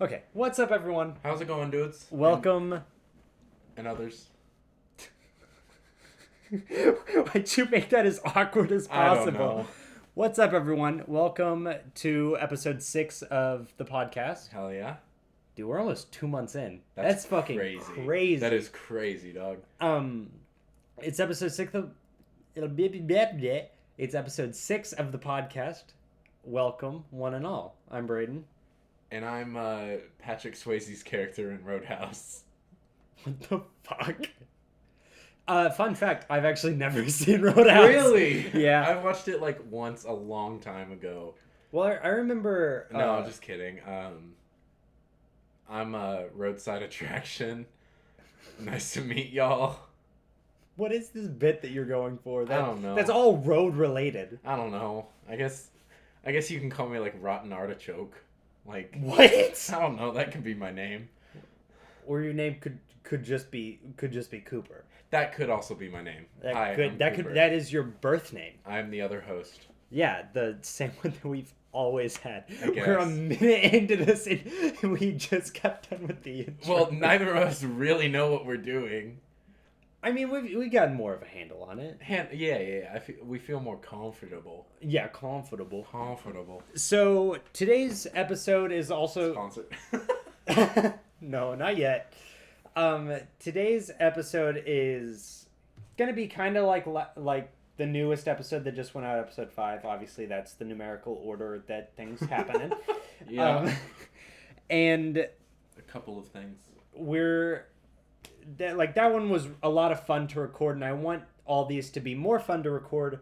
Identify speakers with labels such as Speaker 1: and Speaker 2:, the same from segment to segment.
Speaker 1: Okay, what's up, everyone?
Speaker 2: How's it going, dudes?
Speaker 1: Welcome.
Speaker 2: And others.
Speaker 1: Why'd you make that as awkward as
Speaker 2: I don't
Speaker 1: possible?
Speaker 2: know.
Speaker 1: What's up, everyone? Welcome to episode 6 of the podcast.
Speaker 2: Hell yeah.
Speaker 1: Dude, we're almost 2 months in.
Speaker 2: That's
Speaker 1: fucking
Speaker 2: crazy.
Speaker 1: crazy.
Speaker 2: That is crazy, dog.
Speaker 1: It's episode 6 of... It's episode 6 of the podcast. Welcome, one and all. I'm Brayden.
Speaker 2: And I'm Patrick Swayze's character in Roadhouse.
Speaker 1: What the fuck? Fun fact, I've actually never seen Roadhouse.
Speaker 2: Really?
Speaker 1: Yeah.
Speaker 2: I watched it like once a long time ago.
Speaker 1: Well, I remember...
Speaker 2: No, I'm just kidding. I'm a roadside attraction. Nice to meet y'all.
Speaker 1: What is this bit that you're going for?
Speaker 2: I don't know.
Speaker 1: That's all road related.
Speaker 2: I don't know. I guess you can call me like Rotten Artichoke. Like
Speaker 1: What?
Speaker 2: I don't know. That could be my name.
Speaker 1: Or your name could just be Cooper.
Speaker 2: That could also be my name. Hi, I'm Cooper.
Speaker 1: That is your birth name.
Speaker 2: I'm the other host.
Speaker 1: Yeah, the same one that we've always had.
Speaker 2: I guess.
Speaker 1: We're a minute into this and we just got done with the intro.
Speaker 2: Well, neither of us really know what we're doing.
Speaker 1: I mean, we got more of a handle on it.
Speaker 2: Yeah. We feel more comfortable.
Speaker 1: Yeah, comfortable. So today's episode is also
Speaker 2: Sponsored.
Speaker 1: No, not yet. Today's episode is gonna be kind of like the newest episode that just went out, episode 5. Obviously, that's the numerical order that things happen in.
Speaker 2: Yeah.
Speaker 1: And
Speaker 2: A couple of things.
Speaker 1: that one was a lot of fun to record, and I want all these to be more fun to record,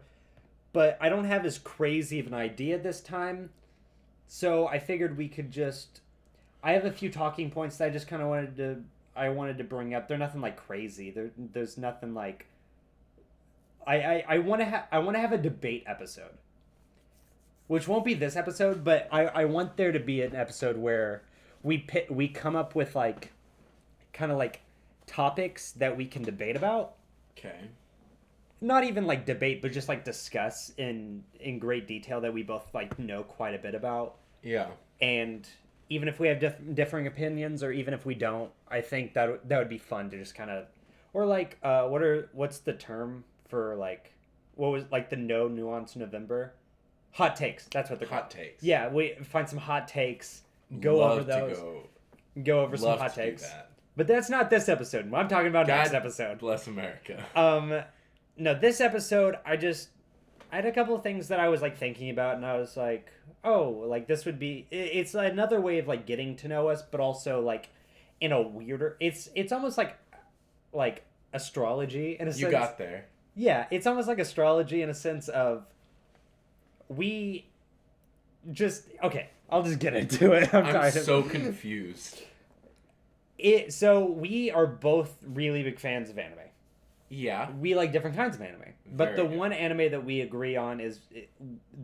Speaker 1: but I don't have as crazy of an idea this time, so I figured we could just... I have a few talking points that I just kind of wanted to bring up. They're nothing like crazy. There's nothing like... I want to have a debate episode, which won't be this episode, but I want there to be an episode where we come up with like kind of like topics that we can debate about.
Speaker 2: Okay.
Speaker 1: Not even like debate, but just like discuss in great detail that we both like know quite a bit about.
Speaker 2: Yeah.
Speaker 1: And even if we have differing opinions, or even if we don't, I think that would be fun to just kind of, or like what's the term for like, what was like the no nuance November? Hot takes. That's what they're called.
Speaker 2: Hot takes.
Speaker 1: Yeah, we find some hot takes. Go over those. Go over some hot takes.
Speaker 2: Do that.
Speaker 1: But that's not this episode. I'm talking about next episode.
Speaker 2: Bless America.
Speaker 1: No, this episode, I had a couple of things that I was like thinking about, and I was like, oh, like this would be... It's another way of like getting to know us, but also like in a weirder... It's almost like astrology in a sense.
Speaker 2: You got there.
Speaker 1: Yeah, it's almost like astrology in a sense of we just... Okay, I'll just get into it.
Speaker 2: I'm so confused.
Speaker 1: So we are both really big fans of anime.
Speaker 2: Yeah.
Speaker 1: We like different kinds of anime. But
Speaker 2: Very
Speaker 1: the
Speaker 2: good.
Speaker 1: one anime that we agree on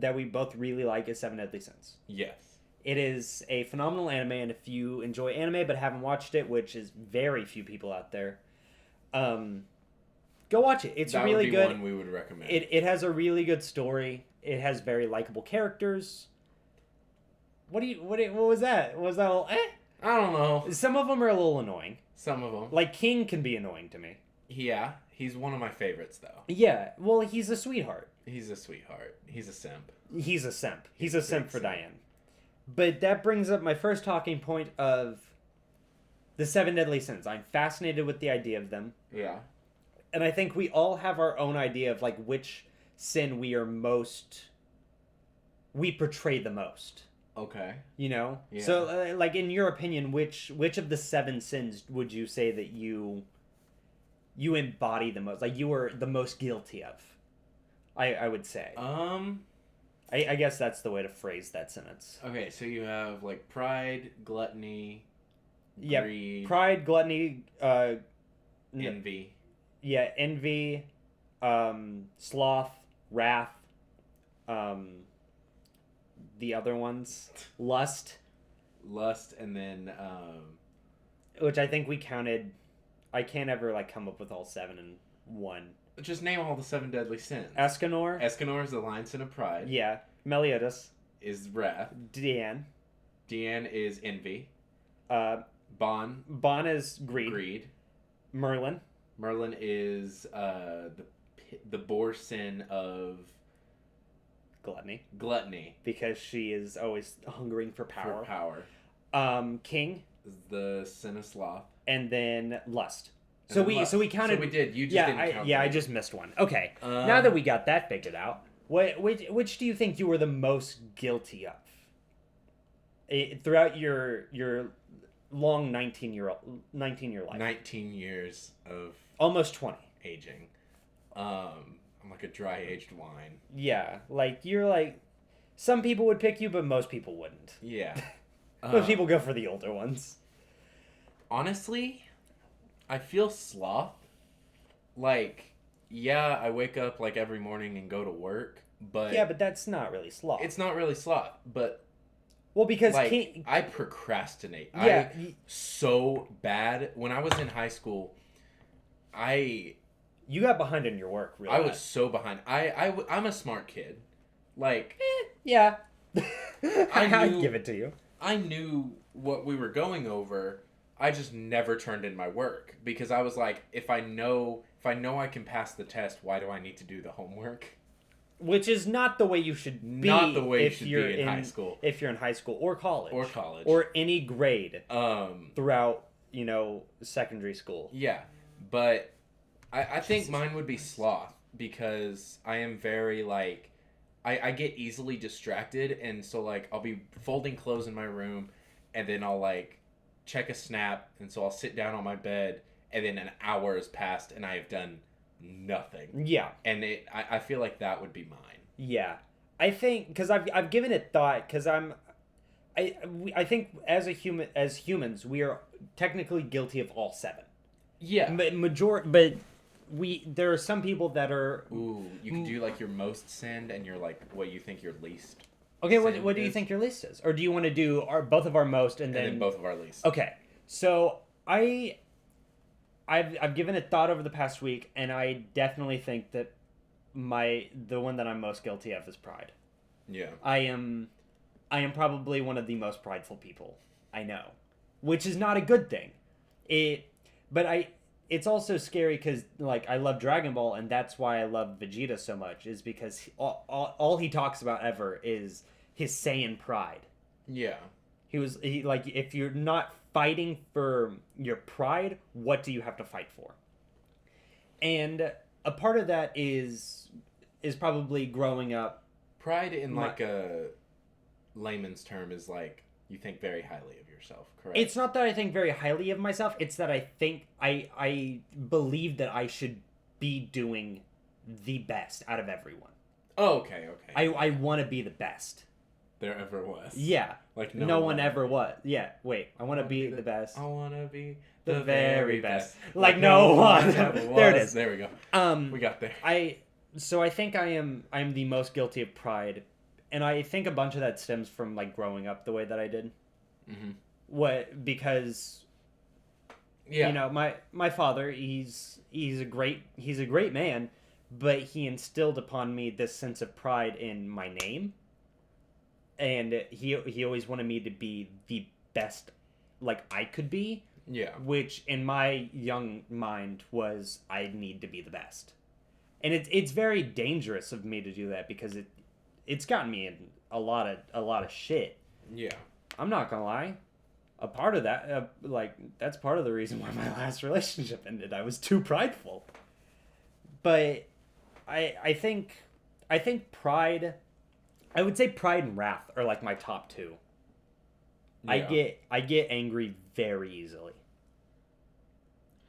Speaker 1: that we both really like is Seven Deadly Sins.
Speaker 2: Yes.
Speaker 1: It is a phenomenal anime, and if you enjoy anime but haven't watched it, which is very few people out there, go watch it. It's
Speaker 2: that
Speaker 1: really
Speaker 2: would be
Speaker 1: good.
Speaker 2: One we would recommend.
Speaker 1: It has a really good story. It has very likable characters. What was that? Was that a little,
Speaker 2: I don't know.
Speaker 1: Some of them are a little annoying.
Speaker 2: Some of them.
Speaker 1: Like King can be annoying to me.
Speaker 2: Yeah. He's one of my favorites, though.
Speaker 1: Yeah, well, he's a sweetheart.
Speaker 2: He's a sweetheart. He's a simp.
Speaker 1: He's a simp. He's a simp for
Speaker 2: simp.
Speaker 1: Diane. But that brings up my first talking point of the Seven Deadly Sins. I'm fascinated with the idea of them.
Speaker 2: Yeah.
Speaker 1: And I think we all have our own idea of like which sin we portray the most.
Speaker 2: Okay.
Speaker 1: You know?
Speaker 2: Yeah.
Speaker 1: So like in your opinion, which of the 7 sins would you say that you embody the most? Like you were the most guilty of? I would say. I guess that's the way to phrase that sentence.
Speaker 2: Okay, so you have like pride, gluttony,
Speaker 1: Yeah,
Speaker 2: greed,
Speaker 1: pride, gluttony,
Speaker 2: envy.
Speaker 1: Yeah, envy, sloth, wrath, the other ones, lust,
Speaker 2: and then
Speaker 1: which I think we counted. I can't ever like come up with all 7 in one.
Speaker 2: just name all the 7 deadly sins.
Speaker 1: Escanor.
Speaker 2: Escanor is the lion sin of pride.
Speaker 1: Yeah. Meliodas.
Speaker 2: Is wrath.
Speaker 1: Deanne.
Speaker 2: Deanne is envy.
Speaker 1: Bon is greed.
Speaker 2: Greed.
Speaker 1: Merlin.
Speaker 2: Merlin is the boar sin of
Speaker 1: Gluttony. Because she is always hungering for power. King
Speaker 2: is the sin of sloth.
Speaker 1: And then lust.
Speaker 2: And
Speaker 1: so
Speaker 2: then
Speaker 1: we
Speaker 2: lust.
Speaker 1: so we counted.
Speaker 2: So we did. You just didn't count.
Speaker 1: I just missed one. Okay. Now that we got that figured out, which do you think you were the most guilty of? Throughout your long 19-year life.
Speaker 2: 19 years of
Speaker 1: almost 20
Speaker 2: aging. I'm like a dry aged wine.
Speaker 1: Yeah, like you're like some people would pick you, but most people wouldn't.
Speaker 2: Yeah.
Speaker 1: Most people go for the older ones.
Speaker 2: Honestly, I feel sloth. Like, yeah, I wake up like every morning and go to work, but
Speaker 1: yeah, but that's not really sloth.
Speaker 2: It's not really sloth, but
Speaker 1: well, because
Speaker 2: like, I procrastinate. Yeah, so bad. When I was in high school,
Speaker 1: you got behind in your work. Really,
Speaker 2: I was so behind. I'm a smart kid. Like,
Speaker 1: yeah, I'd give it to you.
Speaker 2: I knew what we were going over. I just never turned in my work because I was like, if I know I can pass the test, why do I need to do the homework?
Speaker 1: Which is not the way you should be.
Speaker 2: Not the way you should be in high school.
Speaker 1: If you're in high school or college.
Speaker 2: Or
Speaker 1: any grade. Throughout, secondary school.
Speaker 2: Yeah. But I think mine would be sloth because I am very like I get easily distracted, and so like I'll be folding clothes in my room and then I'll like check a snap, and so I'll sit down on my bed and then an hour has passed and I have done nothing.
Speaker 1: Yeah.
Speaker 2: And I feel like that would be mine.
Speaker 1: Yeah. I think because I've given it thought because I think as humans we are technically guilty of all 7.
Speaker 2: Yeah.
Speaker 1: But there are some people that are.
Speaker 2: Ooh, you can do like your most sinned and your like what you think your least.
Speaker 1: Okay, what do you think your least is, or do you want to do both of our most and then
Speaker 2: both of our least?
Speaker 1: Okay, so I've given it thought over the past week, and I definitely think that the one that I'm most guilty of is pride.
Speaker 2: Yeah.
Speaker 1: I am probably one of the most prideful people I know, which is not a good thing. It's also scary because like I love Dragon Ball, and that's why I love Vegeta so much, is because all he talks about ever is his Saiyan pride.
Speaker 2: Yeah.
Speaker 1: He like, if you're not fighting for your pride, what do you have to fight for? And a part of that is probably growing up.
Speaker 2: Pride in like a layman's term is like you think very highly of yourself, correct?
Speaker 1: It's not that I think very highly of myself. It's that I think I believe that I should be doing the best out of everyone.
Speaker 2: Oh, okay.
Speaker 1: I want to be the best
Speaker 2: there ever was.
Speaker 1: Yeah.
Speaker 2: Like
Speaker 1: no one ever was. Yeah. Wait. I want to be the best.
Speaker 2: I want to be
Speaker 1: the very best. Like no one. There it is.
Speaker 2: There we go. We got there.
Speaker 1: So I think I'm the most guilty of pride, and I think a bunch of that stems from like growing up the way that I did.
Speaker 2: Mm-hmm.
Speaker 1: Because my father, he's a great man, but he instilled upon me this sense of pride in my name, and he always wanted me to be the best like I could be.
Speaker 2: Yeah.
Speaker 1: Which in my young mind was I need to be the best. And it's very dangerous of me to do that because it's gotten me in a lot of shit.
Speaker 2: Yeah.
Speaker 1: I'm not gonna lie. A part of that, that's part of the reason why my last relationship ended. I was too prideful. But I think pride. I would say pride and wrath are like my top 2. Yeah. I get angry very easily,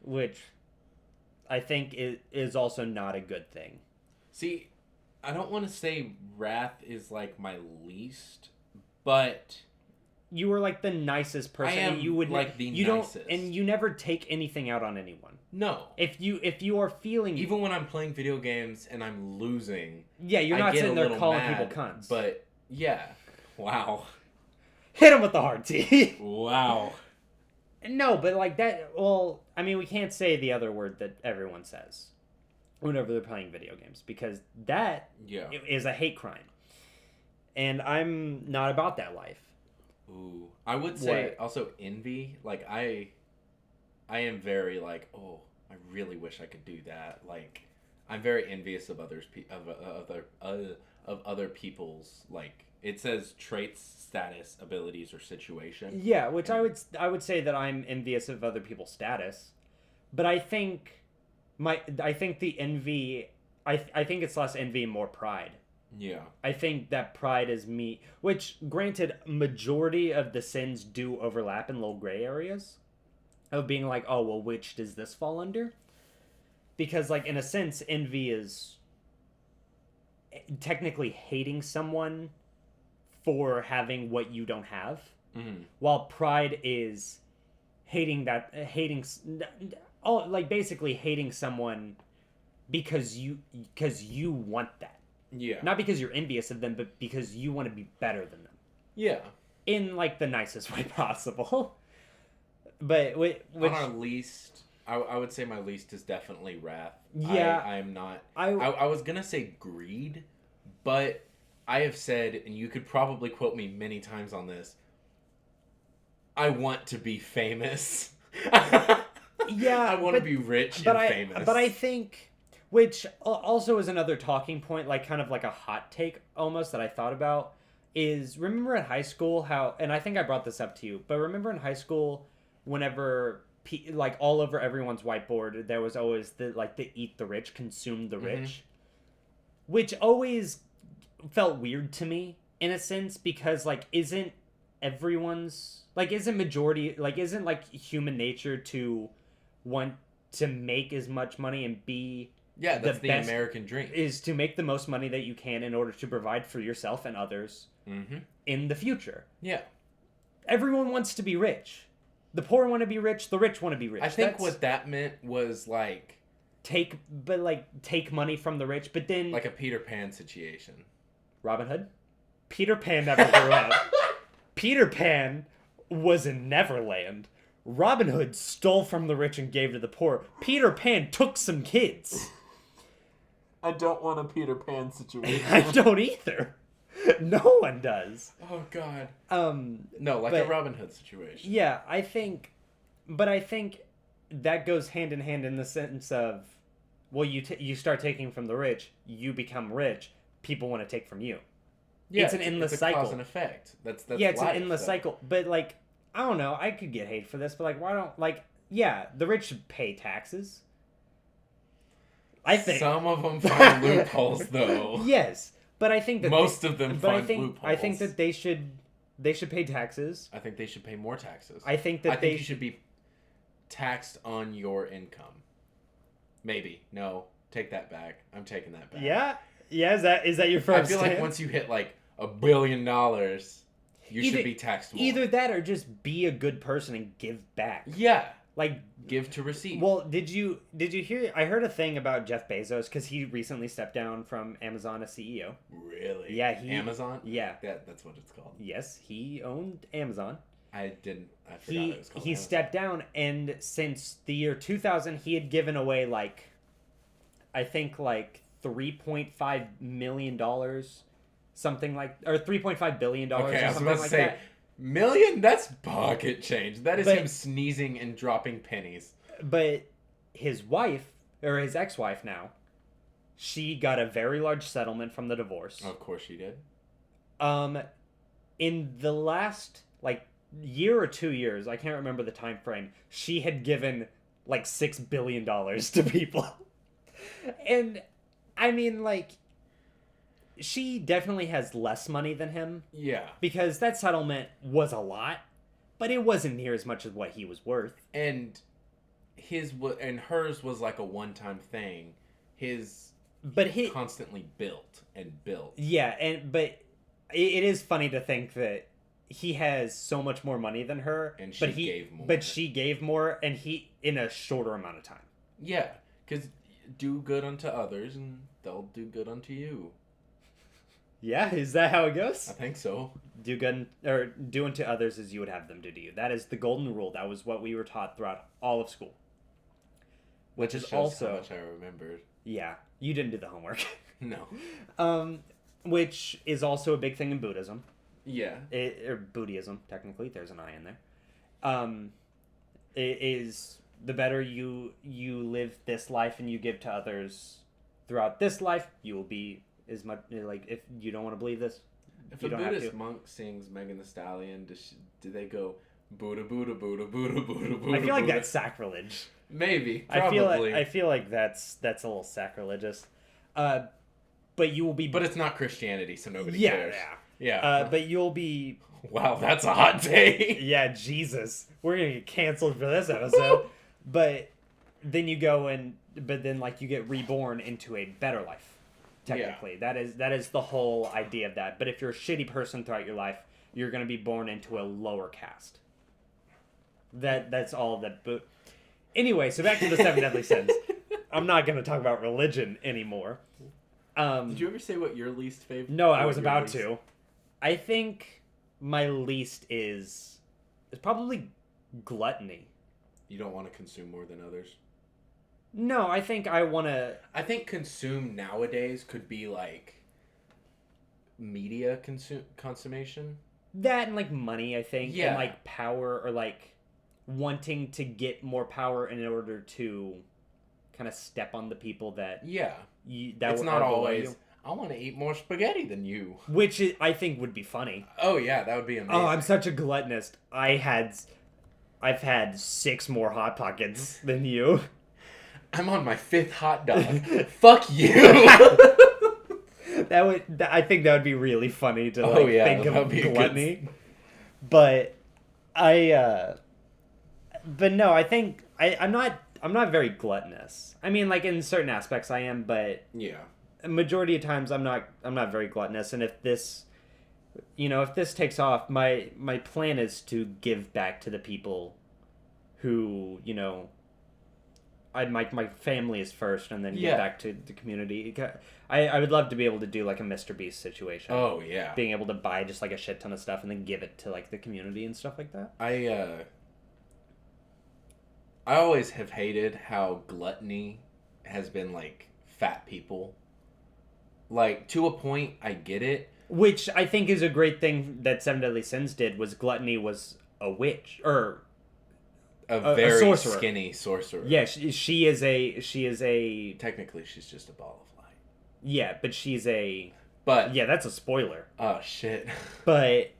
Speaker 1: which I think is also not a good thing.
Speaker 2: See, I don't want to say wrath is like my least, but
Speaker 1: you were like the nicest person.
Speaker 2: I am
Speaker 1: you would
Speaker 2: like the nicest.
Speaker 1: And you never take anything out on anyone.
Speaker 2: No.
Speaker 1: If you are feeling,
Speaker 2: even when I'm playing video games and I'm losing,
Speaker 1: yeah, you're not sitting there calling people cunts.
Speaker 2: But yeah, wow.
Speaker 1: Hit him with the hard T.
Speaker 2: Wow.
Speaker 1: No, but like that. Well, I mean, we can't say the other word that everyone says whenever they're playing video games because that is a hate crime, and I'm not about that life.
Speaker 2: Ooh, I would say also envy. Like I am very like, oh, I really wish I could do that. Like, I'm very envious of of other people's, like, it says traits, status, abilities, or situation.
Speaker 1: Yeah, which
Speaker 2: And
Speaker 1: I would say that I'm envious of other people's status, but I think the envy I think it's less envy and more pride.
Speaker 2: yeah,
Speaker 1: I think that pride is me, which granted, majority of the sins do overlap in little gray areas of being like, oh well, which does this fall under? Because like in a sense, envy is technically hating someone for having what you don't have, while pride is hating all like basically hating someone because you want that,
Speaker 2: yeah,
Speaker 1: not because you're envious of them, but because you want to be better than them
Speaker 2: yeah.
Speaker 1: in like the nicest way possible. But which
Speaker 2: On our least, I would say my least is definitely wrath.
Speaker 1: Yeah,
Speaker 2: I am not. I was gonna say greed, but I have said, and you could probably quote me many times on this. I want to be famous.
Speaker 1: yeah,
Speaker 2: I want to be rich and famous.
Speaker 1: But I think, which also is another talking point, like kind of like a hot take almost that I thought about, is remember in high school how, and I think I brought this up to you, but remember in high school whenever like all over everyone's whiteboard there was always the eat the rich, consume the rich, which always felt weird to me in a sense because like isn't everyone's like isn't majority like isn't like human nature to want to make as much money and be
Speaker 2: yeah, that's the American dream,
Speaker 1: is to make the most money that you can in order to provide for yourself and others in the future.
Speaker 2: Yeah,
Speaker 1: everyone wants to be rich. The poor want to be rich, the rich want to be rich.
Speaker 2: I think what that meant was like
Speaker 1: take money from the rich, but then
Speaker 2: like a Peter Pan situation.
Speaker 1: Robin Hood? Peter Pan never grew up. Peter Pan was in Neverland. Robin Hood stole from the rich and gave to the poor. Peter Pan took some kids.
Speaker 2: I don't want a Peter Pan situation.
Speaker 1: I don't either. No one does.
Speaker 2: Oh God.
Speaker 1: No,
Speaker 2: like a Robin Hood situation.
Speaker 1: Yeah, I think that goes hand in hand in the sense of, well, you start taking from the rich, you become rich. People want to take from you.
Speaker 2: Yeah,
Speaker 1: it's an endless cycle.
Speaker 2: Cause and effect. That's
Speaker 1: yeah, it's
Speaker 2: life,
Speaker 1: an endless cycle. But like, I don't know. I could get hate for this, but like, why don't yeah, the rich should pay taxes. I think
Speaker 2: some of them find loopholes, though.
Speaker 1: Yes, but I think that
Speaker 2: most of them find loopholes.
Speaker 1: I think that they should pay taxes.
Speaker 2: I think they should pay more taxes.
Speaker 1: I think you
Speaker 2: should be taxed on your income. Maybe. No, take that back. I'm taking that back.
Speaker 1: Yeah. Yeah, is that your first?
Speaker 2: I feel like once you hit like $1 billion, you should be taxed more.
Speaker 1: Either that or just be a good person and give back.
Speaker 2: Yeah.
Speaker 1: Like
Speaker 2: give to receive.
Speaker 1: Well, did you hear? I heard a thing about Jeff Bezos because he recently stepped down from Amazon as CEO.
Speaker 2: Really?
Speaker 1: Yeah.
Speaker 2: Amazon?
Speaker 1: Yeah.
Speaker 2: That's what it's called.
Speaker 1: Yes, he owned Amazon.
Speaker 2: I forgot it was called
Speaker 1: He stepped down, and since the year 2000, he had given away like, I think like $3.5 million, something like, or $3.5 billion.
Speaker 2: Okay, I was
Speaker 1: something
Speaker 2: about to
Speaker 1: like
Speaker 2: say.
Speaker 1: that.
Speaker 2: Million? That's pocket change. That is him sneezing and dropping pennies.
Speaker 1: But his wife, or his ex-wife now, she got a very large settlement from the divorce.
Speaker 2: Of course she did.
Speaker 1: In the last, like, year or 2 years, I can't remember the time frame, she had given, like, $6 billion to people. And, I mean, like, she definitely has less money than him.
Speaker 2: Yeah.
Speaker 1: Because that settlement was a lot, but it wasn't near as much as what he was worth.
Speaker 2: And hers was like a one-time thing. He constantly built and built.
Speaker 1: Yeah, but it is funny to think that he has so much more money than her,
Speaker 2: and gave more.
Speaker 1: But she gave more, and he in a shorter amount of time.
Speaker 2: Yeah, because do good unto others, and they'll do good unto you.
Speaker 1: Yeah, is that how it goes?
Speaker 2: I think so.
Speaker 1: Do good, or do unto others as you would have them do to you. That is the golden rule. That was what we were taught throughout all of school. Which is also
Speaker 2: how much I remembered.
Speaker 1: Yeah, you didn't do the homework.
Speaker 2: No.
Speaker 1: Which is also a big thing in Buddhism.
Speaker 2: Yeah.
Speaker 1: Or Buddhism, technically. There's an I in there. It is the better you live this life and you give to others throughout this life, you will be as much like if you don't want to believe this.
Speaker 2: If
Speaker 1: you
Speaker 2: a
Speaker 1: don't have
Speaker 2: Buddhist
Speaker 1: to.
Speaker 2: monk sings Megan the Stallion, do they go Buddha, Buddha, Buddha, Buddha, Buddha, Buddha?
Speaker 1: I feel like
Speaker 2: Buddha?
Speaker 1: that's sacrilege.
Speaker 2: Maybe, probably.
Speaker 1: I feel like that's a little sacrilegious. But you will be.
Speaker 2: But it's not Christianity, so nobody
Speaker 1: yeah,
Speaker 2: cares.
Speaker 1: Yeah.
Speaker 2: Yeah.
Speaker 1: But you'll be.
Speaker 2: Wow, that's a hot take.
Speaker 1: Yeah, Jesus, we're gonna get canceled for this episode. But then you go but then like you get reborn into a better life. Technically, that is the whole idea of that. But if you're a shitty person throughout your life, you're gonna be born into a lower caste. That's all that. But anyway, so back to the 7 deadly sins. I'm not gonna talk about religion anymore.
Speaker 2: Did you ever say what your least favorite?
Speaker 1: No, I was about to. I think my least is probably gluttony.
Speaker 2: You don't want to consume more than others?
Speaker 1: No, I think I want to...
Speaker 2: I think consume nowadays could be like media consummation.
Speaker 1: That and like money, I think.
Speaker 2: Yeah.
Speaker 1: And like power or like wanting to get more power in order to kind of step on the people that...
Speaker 2: Yeah.
Speaker 1: That
Speaker 2: it's not always... I want to eat more spaghetti than you.
Speaker 1: Which I think would be funny.
Speaker 2: Oh, yeah, that would be amazing.
Speaker 1: Oh, I'm such a gluttonist. I've had 6 more Hot Pockets than you.
Speaker 2: I'm on my 5th hot dog. Fuck you.
Speaker 1: I think that would be really funny to think of gluttony. But but no, I think I'm not very gluttonous. I mean, like in certain aspects I am, but
Speaker 2: yeah.
Speaker 1: A majority of times I'm not very gluttonous, and if this takes off, my plan is to give back to the people who, my family is first, and then give back to the community. I would love to be able to do like a Mr. Beast situation.
Speaker 2: Oh yeah,
Speaker 1: being able to buy just like a shit ton of stuff and then give it to like the community and stuff like that.
Speaker 2: I always have hated how gluttony has been like fat people. Like, to a point, I get it.
Speaker 1: Which I think is a great thing that 7 Deadly Sins did, was gluttony was a witch, or
Speaker 2: a very
Speaker 1: sorcerer.
Speaker 2: Skinny sorcerer.
Speaker 1: Yeah, she is a...
Speaker 2: Technically, she's just a ball of light.
Speaker 1: Yeah, but she's a...
Speaker 2: But...
Speaker 1: Yeah, that's a spoiler.
Speaker 2: Oh, shit.
Speaker 1: But,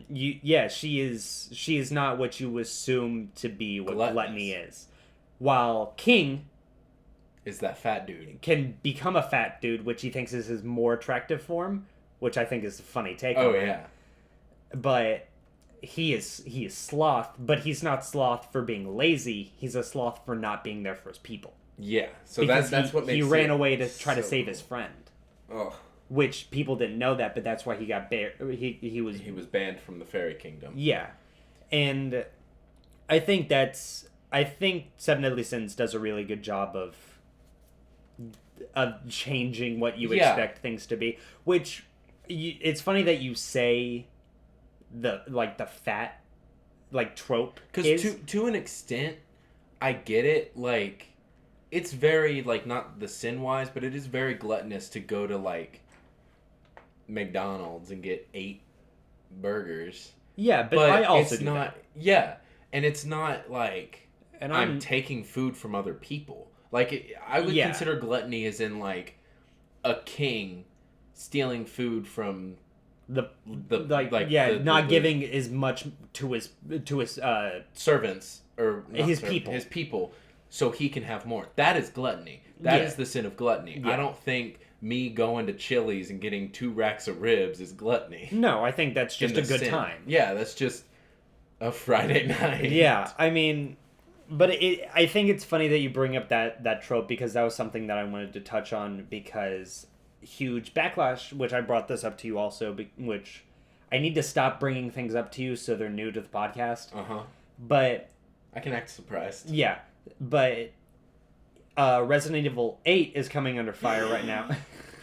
Speaker 1: she is not what you assume to be what gluttony is. While King...
Speaker 2: is that fat dude.
Speaker 1: Can become a fat dude, which he thinks is his more attractive form, which I think is a funny take
Speaker 2: on
Speaker 1: it.
Speaker 2: Yeah.
Speaker 1: But he is sloth, but he's not sloth for being lazy. He's a sloth for not being there for his people.
Speaker 2: Yeah. So
Speaker 1: because
Speaker 2: that's what makes
Speaker 1: he ran away to try to save his friend.
Speaker 2: Oh.
Speaker 1: Which people didn't know that, but that's why he got he was
Speaker 2: banned from the fairy kingdom.
Speaker 1: Yeah. And I think 7 Deadly Sins does a really good job of changing what you expect things to be, which it's funny that you say the fat trope,
Speaker 2: because to an extent I get it. Like, it's very not the sin wise, but it is very gluttonous to go to McDonald's and get 8 burgers.
Speaker 1: Yeah, but I also
Speaker 2: it's
Speaker 1: do
Speaker 2: not
Speaker 1: that.
Speaker 2: Yeah, and it's not
Speaker 1: and
Speaker 2: I'm taking food from other people. I would consider gluttony as in a king stealing food from
Speaker 1: not giving as much to his
Speaker 2: servants or
Speaker 1: his people,
Speaker 2: so he can have more. That is gluttony. That is the sin of gluttony. Yeah. I don't think me going to Chili's and getting 2 racks of ribs is gluttony.
Speaker 1: No, I think that's just a good time.
Speaker 2: Yeah, that's just a Friday night.
Speaker 1: Yeah, I mean. But I think it's funny that you bring up that trope, because that was something that I wanted to touch on, because huge backlash, which I brought this up to you also, which I need to stop bringing things up to you so they're new to the podcast.
Speaker 2: Uh-huh.
Speaker 1: But...
Speaker 2: I can act surprised.
Speaker 1: Yeah, but Resident Evil 8 is coming under fire right now.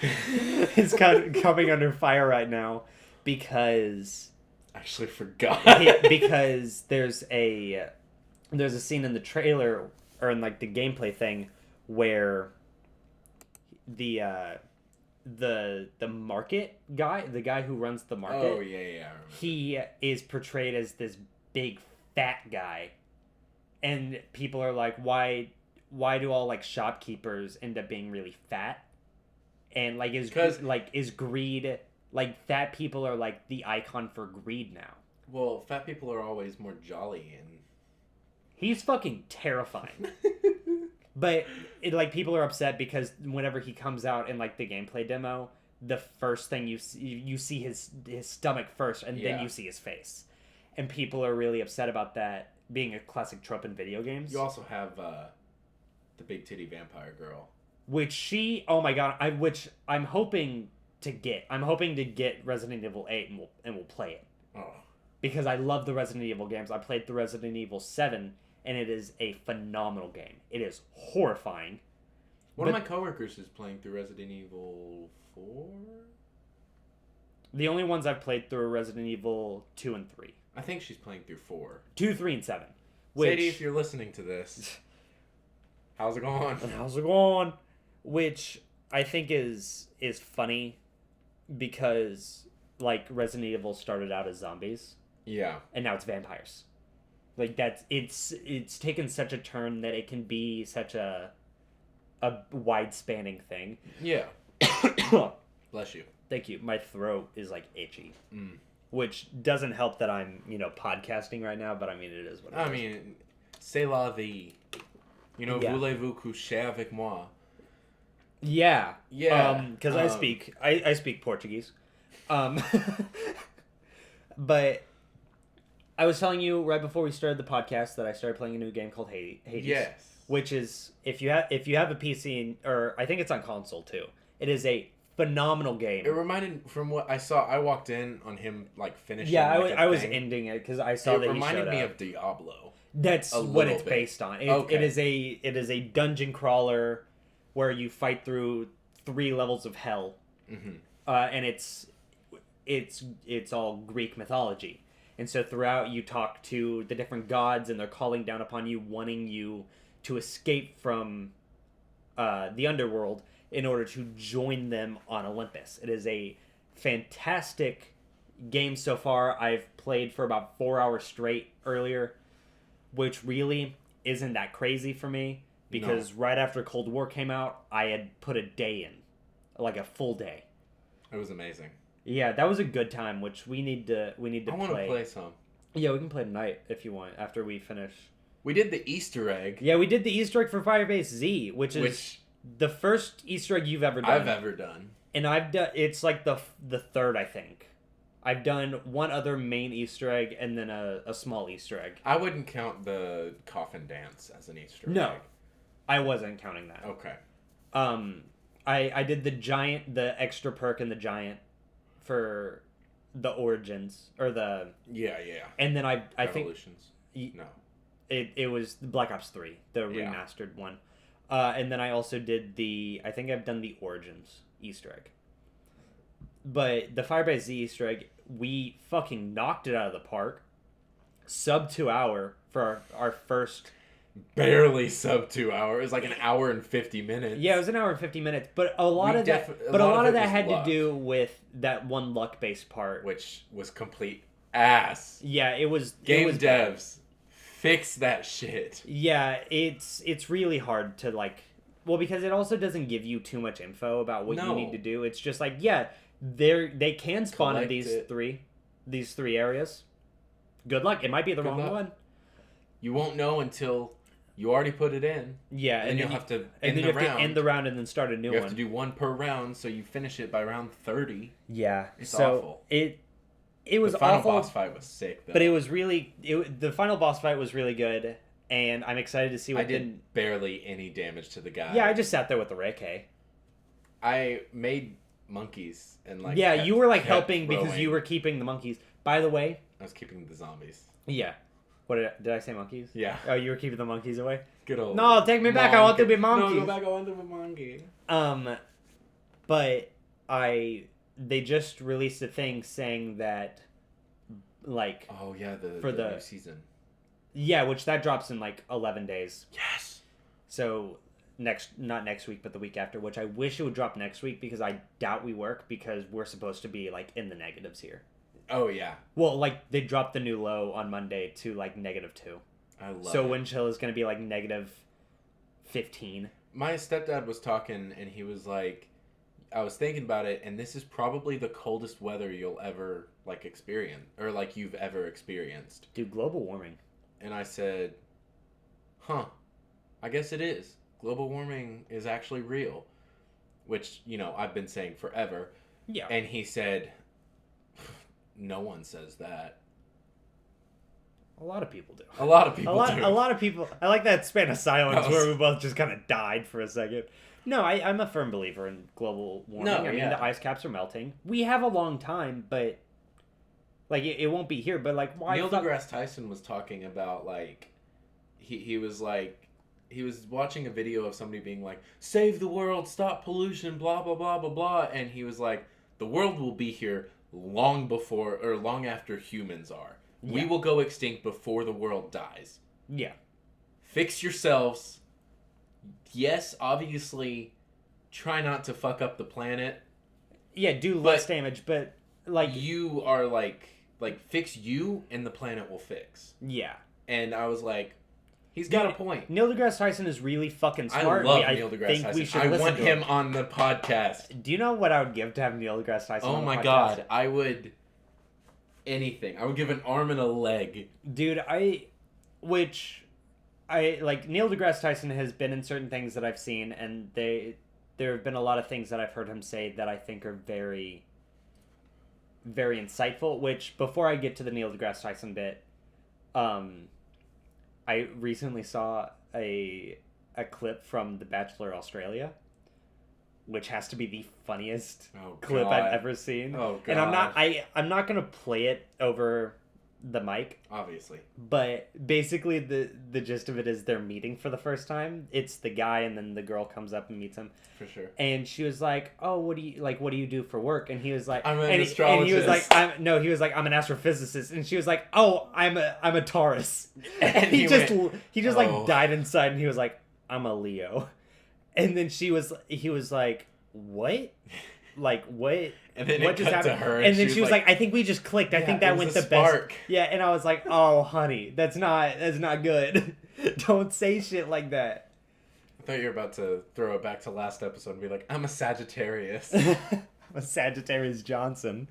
Speaker 1: It's coming under fire right now because...
Speaker 2: I actually forgot.
Speaker 1: Because there's a scene in the trailer, or in the gameplay thing, where the market guy, the guy who runs the market.
Speaker 2: Oh yeah, I remember.
Speaker 1: He is portrayed as this big fat guy, and people are like, why do all like shopkeepers end up being really fat? And like is greed, like fat people are like the icon for greed now.
Speaker 2: Well, fat people are always more jolly and
Speaker 1: He's fucking terrifying. But like people are upset because whenever he comes out in like the gameplay demo, the first thing you see his stomach first, and then you see his face, and people are really upset about that being a classic trope in video games.
Speaker 2: You also have the big titty vampire girl,
Speaker 1: oh my god, which I'm hoping to get. I'm hoping to get Resident Evil 8 and we'll play it.
Speaker 2: Oh,
Speaker 1: Because I love the Resident Evil games. I played the Resident Evil 7, and it is a phenomenal game. It is horrifying.
Speaker 2: One of my coworkers is playing through Resident Evil 4.
Speaker 1: The only ones I've played through are Resident Evil 2 and 3.
Speaker 2: I think she's playing through 4.
Speaker 1: 2, 3, and 7.
Speaker 2: Sadie, if you're listening to this, how's it going?
Speaker 1: How's it going? Which I think is funny because like Resident Evil started out as zombies.
Speaker 2: Yeah.
Speaker 1: And now it's vampires. Like it's taken such a turn that it can be such a wide spanning thing.
Speaker 2: Yeah. Bless you.
Speaker 1: Thank you. My throat is like itchy.
Speaker 2: Mm.
Speaker 1: Which doesn't help that I'm, podcasting right now, but I mean it is what it is.
Speaker 2: I mean, c'est la vie. Voulez-vous coucher avec moi?
Speaker 1: Yeah.
Speaker 2: Yeah.
Speaker 1: Because I speak Portuguese. But I was telling you right before we started the podcast that I started playing a new game called Hades.
Speaker 2: Yes.
Speaker 1: Which is if you have a PC or I think it's on console too. It is a phenomenal game.
Speaker 2: It reminded from what I saw. I walked in on him like finishing.
Speaker 1: Yeah, I was ending it because I saw that he showed up.
Speaker 2: It reminded me of Diablo.
Speaker 1: That's what it's based on.
Speaker 2: Okay.
Speaker 1: It is a dungeon crawler where you fight through 3 levels of hell, and it's all Greek mythology. And so throughout, you talk to the different gods, and they're calling down upon you, wanting you to escape from the underworld in order to join them on Olympus. It is a fantastic game so far. I've played for about 4 hours straight earlier, which really isn't that crazy for me because right after Cold War came out, I had put a day in, like a full day.
Speaker 2: It was amazing.
Speaker 1: Yeah, that was a good time, which we need to play.
Speaker 2: I want to play some.
Speaker 1: Yeah, we can play tonight if you want, after we finish.
Speaker 2: We did the Easter egg.
Speaker 1: Yeah, we did the Easter egg for Firebase Z, which is the first Easter egg you've ever done.
Speaker 2: I've ever done.
Speaker 1: And I've done, it's like the third, I think. I've done one other main Easter egg and then a small Easter egg.
Speaker 2: I wouldn't count the coffin dance as an Easter egg.
Speaker 1: No, I wasn't counting that.
Speaker 2: Okay.
Speaker 1: I did the extra perk in the giant for the Origins or the
Speaker 2: yeah,
Speaker 1: and then I
Speaker 2: Revolutions.
Speaker 1: think
Speaker 2: no,
Speaker 1: it was Black Ops 3, the remastered one, and then I also did I think I've done the Origins Easter egg, but the Firebase Z Easter egg, we fucking knocked it out of the park. Sub 2 hour for our first.
Speaker 2: Barely sub 2 hours. It was like an hour and 50 minutes.
Speaker 1: Yeah, it was an hour and 50 minutes. But a lot of that had
Speaker 2: luck.
Speaker 1: to do with that one luck-based part,
Speaker 2: which was complete ass.
Speaker 1: Yeah, it was.
Speaker 2: Game
Speaker 1: it was
Speaker 2: devs,
Speaker 1: bad.
Speaker 2: fix that shit.
Speaker 1: Yeah, it's really hard to because it also doesn't give you too much info about what you need to do. It's just like they can spawn in these three areas. Good luck. It might be the wrong one.
Speaker 2: You won't know until you already put it in.
Speaker 1: Yeah,
Speaker 2: and then you'll have to end
Speaker 1: the round. End the round and then start a new one.
Speaker 2: You have to do one per round, so you finish it by round 30.
Speaker 1: Yeah,
Speaker 2: it's awful.
Speaker 1: It was awful.
Speaker 2: The final boss fight was sick, though.
Speaker 1: But it was really the final boss fight was really good, and I'm excited to see what.
Speaker 2: I did barely any damage to the guy.
Speaker 1: Yeah, I just sat there with the Reiki.
Speaker 2: I made monkeys and
Speaker 1: you were helping because you were keeping the monkeys. By the way,
Speaker 2: I was keeping the zombies.
Speaker 1: Yeah. What did I say? Monkeys?
Speaker 2: Yeah.
Speaker 1: Oh, you were keeping the monkeys away?
Speaker 2: Good old.
Speaker 1: No, take me back. I want to be monkeys.
Speaker 2: No, go back. I want to be monkey.
Speaker 1: But they just released a thing saying that,
Speaker 2: Oh yeah, the new season.
Speaker 1: Yeah, which that drops in 11 days.
Speaker 2: Yes.
Speaker 1: So not next week, but the week after, which I wish it would drop next week because I doubt we work because we're supposed to be like in the negatives here.
Speaker 2: Oh yeah.
Speaker 1: Well, like they dropped the new low on Monday to like -2.
Speaker 2: I love
Speaker 1: so
Speaker 2: it.
Speaker 1: wind chill is going to be like -15.
Speaker 2: My stepdad was talking, and he was like, I was thinking about it, and this is probably the coldest weather you'll ever like experience, or like you've ever experienced.
Speaker 1: Dude, global warming.
Speaker 2: And I said, huh, I guess it is. Global warming is actually real, which, you know, I've been saying forever.
Speaker 1: Yeah.
Speaker 2: And he said, no one says that.
Speaker 1: A lot of people do.
Speaker 2: A lot of people do.
Speaker 1: A lot of people. I like that span of silence
Speaker 2: was...
Speaker 1: where we both just kind of died for a second. No, I'm a firm believer in global warming. I mean, the ice caps are melting. We have a long time, but like it won't be here. But like, why?
Speaker 2: Neil deGrasse Tyson was talking about like, he was like, he was watching a video of somebody being like, save the world, stop pollution, blah blah blah blah blah, and he was like, the world will be here long before or long after humans are. Yeah. We will go extinct before the world dies.
Speaker 1: Yeah.
Speaker 2: Fix yourselves. Yes, obviously, try not to fuck up the planet.
Speaker 1: Yeah, do less damage, but like
Speaker 2: you are like fix you and the planet will fix.
Speaker 1: Yeah.
Speaker 2: And I was like, he's got a point.
Speaker 1: Neil deGrasse Tyson is really fucking smart.
Speaker 2: I love Neil deGrasse Tyson. I want him on the podcast.
Speaker 1: Do you know what I would give to have Neil deGrasse Tyson on the podcast?
Speaker 2: Oh my god, I would anything. I would give an arm and a leg.
Speaker 1: Dude, like Neil deGrasse Tyson has been in certain things that I've seen, and there have been a lot of things that I've heard him say that I think are very, very insightful. Which, before I get to the Neil deGrasse Tyson bit, I recently saw a clip from The Bachelor Australia, which has to be the funniest clip I've ever seen. Oh god! And I'm not gonna play it over the mic,
Speaker 2: obviously,
Speaker 1: but basically the gist of it is they're meeting for the first time. It's the guy, and then the girl comes up and meets him.
Speaker 2: For sure.
Speaker 1: And she was like, "Oh, what do you do for work?" And he was like,
Speaker 2: "I'm an astrologist."
Speaker 1: And he was like, he was like, "I'm an astrophysicist." And she was like, "Oh, I'm a Taurus." And he just like died inside, and he was like, "I'm a Leo." And then he was like, "What?" Like, what?
Speaker 2: And then
Speaker 1: what
Speaker 2: it cut to her,
Speaker 1: and then she was like, "I think we just clicked. I think that went the
Speaker 2: spark.
Speaker 1: best." Yeah, and I was like, "Oh, honey, that's not good. Don't say shit like that."
Speaker 2: I thought you were about to throw it back to last episode and be like, "I'm a Sagittarius."
Speaker 1: I'm a Sagittarius Johnson.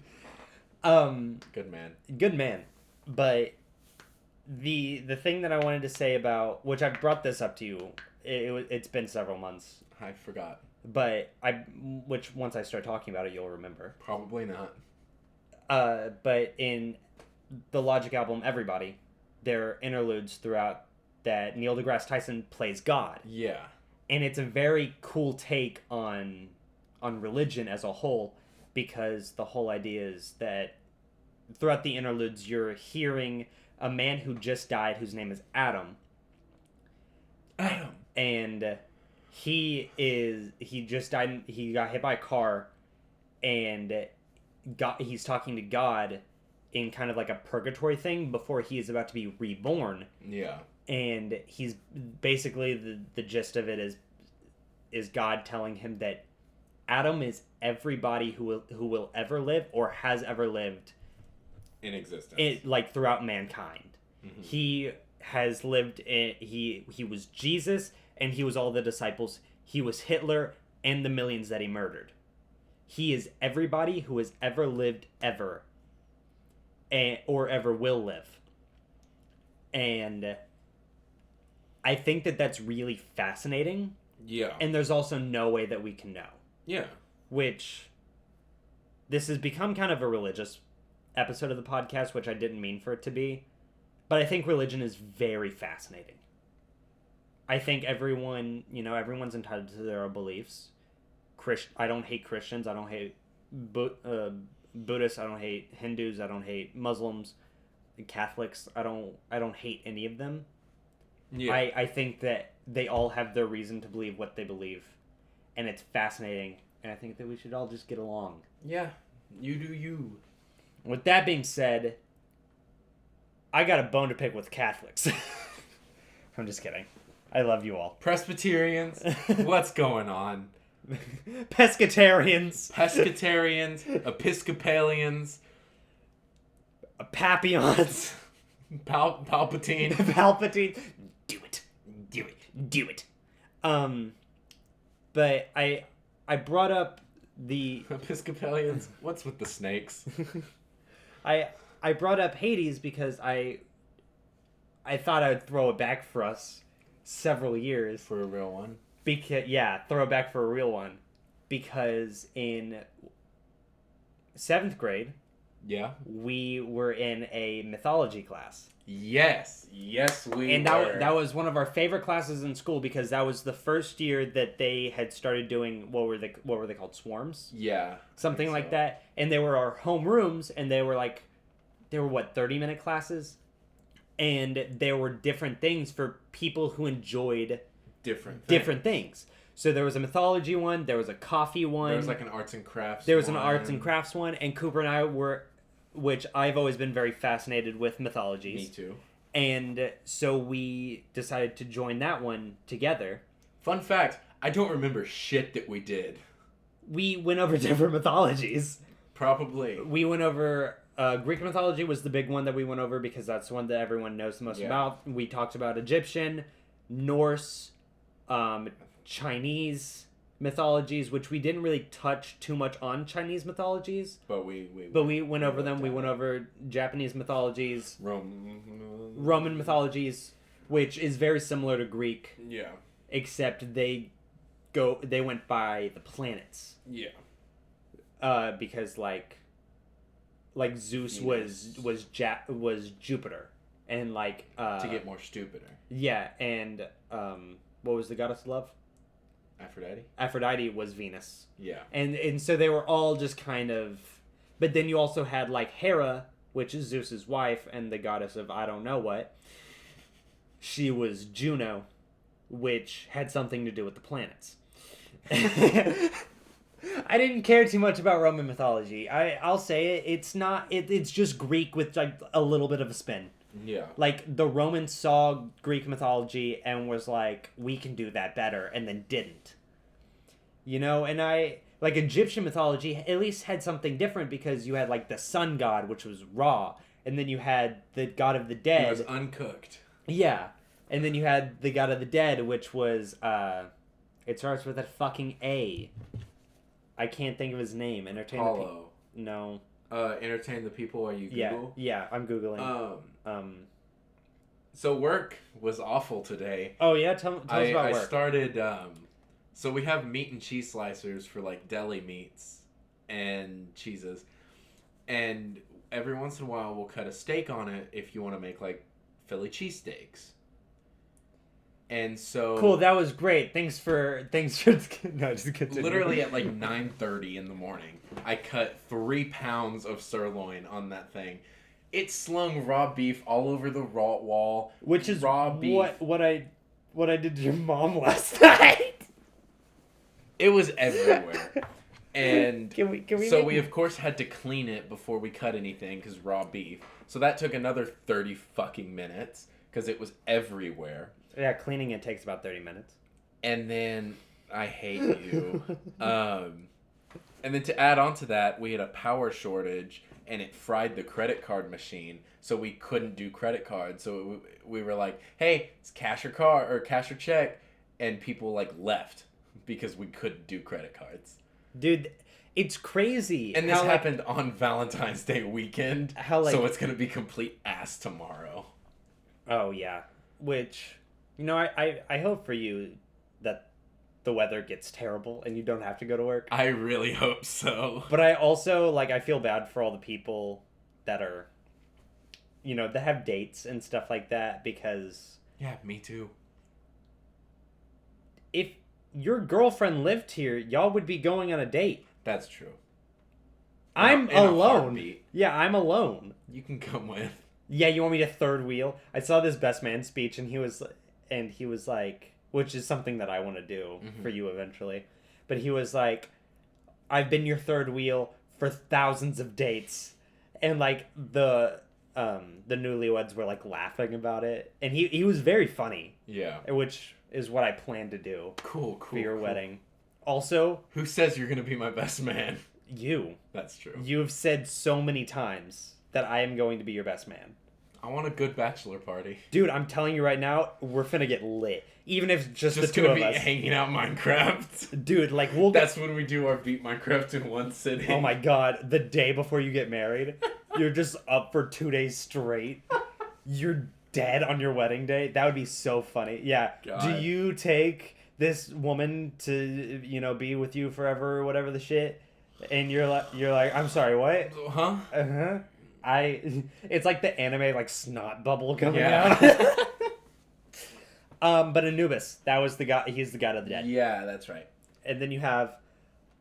Speaker 2: Good man.
Speaker 1: But the thing that I wanted to say about, which I brought this up to you, it's been several months.
Speaker 2: I forgot.
Speaker 1: But which once I start talking about it, you'll remember.
Speaker 2: Probably not.
Speaker 1: But in the Logic album, Everybody, there are interludes throughout that Neil deGrasse Tyson plays God.
Speaker 2: Yeah.
Speaker 1: And it's a very cool take on religion as a whole, because the whole idea is that throughout the interludes, you're hearing a man who just died, whose name is Adam. And he just died. He got hit by a car, and he's talking to God in kind of like a purgatory thing before he is about to be reborn.
Speaker 2: Yeah.
Speaker 1: And he's basically the gist of it is God telling him that Adam is everybody who will ever live or has ever lived
Speaker 2: in existence,
Speaker 1: like throughout mankind.
Speaker 2: Mm-hmm.
Speaker 1: He has lived in, he was Jesus, and he was all the disciples. He was Hitler and the millions that he murdered. He is everybody who has ever lived ever, or ever will live. And I think that that's really fascinating.
Speaker 2: Yeah.
Speaker 1: And there's also no way that we can know.
Speaker 2: Yeah.
Speaker 1: Which, this has become kind of a religious episode of the podcast, which I didn't mean for it to be. But I think religion is very fascinating. I think everyone's entitled to their own beliefs. I don't hate Christians. I don't hate Buddhists. I don't hate Hindus. I don't hate Muslims, Catholics. I don't hate any of them. Yeah. I think that they all have their reason to believe what they believe, and it's fascinating. And I think that we should all just get along.
Speaker 2: Yeah, you do you.
Speaker 1: With that being said, I got a bone to pick with Catholics. I'm just kidding. I love you all.
Speaker 2: Presbyterians, what's going on?
Speaker 1: Pescatarians.
Speaker 2: Episcopalians.
Speaker 1: Papillons.
Speaker 2: Palpatine.
Speaker 1: Palpatine. Do it. But I brought up the
Speaker 2: Episcopalians, what's with the snakes?
Speaker 1: I brought up Hades because I thought I would throw it back for us several years.
Speaker 2: For a real one?
Speaker 1: Throw it back for a real one. Because in 7th grade, we were in a mythology class.
Speaker 2: Yes, we
Speaker 1: and
Speaker 2: were.
Speaker 1: that was one of our favorite classes in school because that was the first year that they had started doing what were they called, swarms?
Speaker 2: Yeah,
Speaker 1: something like that. And they were our home rooms, and they were 30-minute classes, and there were different things for people who enjoyed different things. So there was a mythology one, there was a coffee one,
Speaker 2: there was like an arts and crafts.
Speaker 1: There was an arts and crafts one, and Cooper and I were. Which I've always been very fascinated with mythologies.
Speaker 2: Me too.
Speaker 1: And so we decided to join that one together.
Speaker 2: Fun fact, I don't remember shit that we did.
Speaker 1: We went over different mythologies.
Speaker 2: Probably.
Speaker 1: We went over... Greek mythology was the big one that we went over because that's the one that everyone knows the most about. We talked about Egyptian, Norse, Chinese mythologies, which we didn't really touch too much on Chinese mythologies, but we went over them. We went over Japanese mythologies, Roman mythologies, which is very similar to Greek, except they went by the planets, because like Zeus was Jupiter, and
Speaker 2: to get more stupider,
Speaker 1: and what was the goddess of love? Aphrodite was Venus. Yeah. And so they were all just kind of... But then you also had, Hera, which is Zeus's wife, and the goddess of I don't know what. She was Juno, which had something to do with the planets. I didn't care too much about Roman mythology. I'll say it. It's not... It's just Greek with, a little bit of a spin. Yeah. The Romans saw Greek mythology and was like, we can do that better, and then didn't. And Egyptian mythology at least had something different because you had, the sun god, which was Ra, and then you had the god of the dead.
Speaker 2: It was uncooked.
Speaker 1: Yeah. And then you had the god of the dead, which was, it starts with a fucking A. I can't think of his name.
Speaker 2: Apollo.
Speaker 1: No.
Speaker 2: Entertain the people while you Google?
Speaker 1: Yeah, I'm Googling.
Speaker 2: So work was awful today.
Speaker 1: Oh, yeah? Tell us about work.
Speaker 2: I started, so we have meat and cheese slicers for, deli meats and cheeses. And every once in a while, we'll cut a steak on it if you want to make, Philly cheesesteaks. And so...
Speaker 1: Cool, that was great. Thanks for... No, just continue.
Speaker 2: Literally at 9:30 in the morning, I cut 3 pounds of sirloin on that thing. It slung raw beef all over the raw wall.
Speaker 1: Which is
Speaker 2: raw beef.
Speaker 1: What I did to your mom last night.
Speaker 2: It was everywhere. And
Speaker 1: can we
Speaker 2: we of course had to clean it before we cut anything because raw beef. So that took another 30 fucking minutes because it was everywhere.
Speaker 1: Yeah, cleaning it takes about 30 minutes.
Speaker 2: And then I hate you. And then to add on to that, we had a power shortage and it fried the credit card machine, so we couldn't do credit cards. So we were like, "Hey, it's cash or check," and people left because we couldn't do credit cards.
Speaker 1: Dude, it's crazy.
Speaker 2: And this happened on Valentine's Day weekend. So it's gonna be complete ass tomorrow.
Speaker 1: Oh yeah, which I hope for you that the weather gets terrible and you don't have to go to work.
Speaker 2: I really hope so.
Speaker 1: But I also, I feel bad for all the people that are, that have dates and stuff like that because...
Speaker 2: Yeah, me too.
Speaker 1: If your girlfriend lived here, y'all would be going on a date.
Speaker 2: That's true.
Speaker 1: I'm alone. Yeah, I'm alone.
Speaker 2: You can come with.
Speaker 1: Yeah, you want me to third wheel? I saw this best man speech and he was like... Which is something that I want to do for you eventually. But he was like, I've been your third wheel for thousands of dates. And, the newlyweds were like laughing about it, and he was very funny.
Speaker 2: Yeah.
Speaker 1: Which is what I plan to do.
Speaker 2: Cool.
Speaker 1: For your wedding. Also,
Speaker 2: who says you're gonna be my best man?
Speaker 1: You.
Speaker 2: That's true.
Speaker 1: You have said so many times that I am going to be your best man.
Speaker 2: I want a good bachelor party.
Speaker 1: Dude, I'm telling you right now, we're finna get lit. Even if it's just the two
Speaker 2: gonna
Speaker 1: of
Speaker 2: be
Speaker 1: us.
Speaker 2: Hanging out Minecraft.
Speaker 1: Dude, like
Speaker 2: That's when we do our beat Minecraft in one sitting.
Speaker 1: Oh my god, the day before you get married, you're just up for 2 days straight. You're dead on your wedding day. That would be so funny. Yeah.
Speaker 2: God.
Speaker 1: Do you take this woman to, be with you forever or whatever the shit? And you're like, I'm sorry, what?
Speaker 2: Huh?
Speaker 1: Uh-huh. It's like the anime like snot bubble coming
Speaker 2: Yeah.
Speaker 1: out. But Anubis, that was the guy. He's the god of the dead.
Speaker 2: Yeah, that's right.
Speaker 1: And then you have